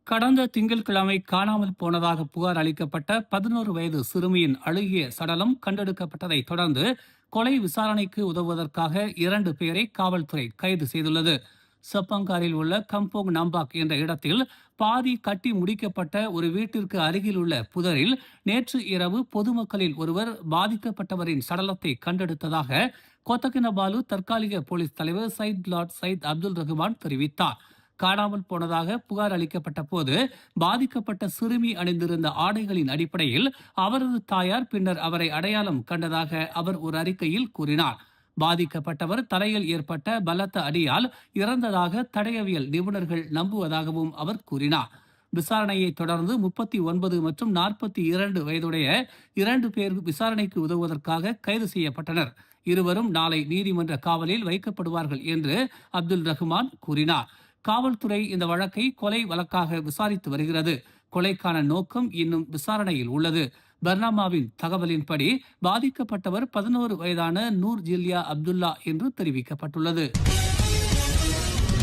கடந்த திங்கட்கிழமை காணாமல் போனதாக புகார் அளிக்கப்பட்ட 11 வயது சிறுமியின் அழுகிய சடலம் கண்டெடுக்கப்பட்டதைத் தொடர்ந்து கொலை விசாரணைக்கு உதவுவதற்காக 2 பேரை காவல்துறை கைது செய்துள்ளது. சப்பங்காரில் உள்ள கம்போங் நம்பாக் என்ற இடத்தில் பாதி கட்டி முடிக்கப்பட்ட ஒரு வீட்டிற்கு அருகில் உள்ள புதரில் நேற்று இரவு பொதுமக்களில் ஒருவர் பாதிக்கப்பட்டவரின் சடலத்தை கண்டெடுத்ததாக கொத்தகினபாலு தற்காலிக போலீஸ் தலைவர் சயித் லாட் சயித் அப்துல் ரஹ்மான் தெரிவித்தார். காணாமல் போனதாக புகார் அளிக்கப்பட்ட போது பாதிக்கப்பட்ட சிறுமி அணிந்திருந்த ஆடைகளின் அடிப்படையில் அவரது தாயார் பின்னர் அவரை அடையாளம் கண்டதாக அவர் ஒரு அறிக்கையில் கூறினார். பாதிக்கப்பட்டவர் தலையில் ஏற்பட்ட பலத்த அடியால் இறந்ததாக தடயவியல் நிபுணர்கள் நம்புவதாகவும் அவர் கூறினார். விசாரணையை தொடர்ந்து 39 மற்றும் 42 வயதுடைய 2 பேர் விசாரணைக்கு உதவுவதற்காக கைது செய்யப்பட்டனர். இருவரும் நாளை நீதிமன்ற காவலில் வைக்கப்படுவார்கள் என்று அப்துல் ரஹ்மான் கூறினார். காவல்துறை இந்த வழக்கை கொலை வழக்காக விசாரித்து வருகிறது. கொலைக்கான நோக்கம் இன்னும் விசாரணையில் உள்ளது. பர்னாமாவின் தகவலின்படி பாதிக்கப்பட்டவர் 11 வயதான நூர் ஜில்யா அப்துல்லா என்று தெரிவிக்கப்பட்டுள்ளது.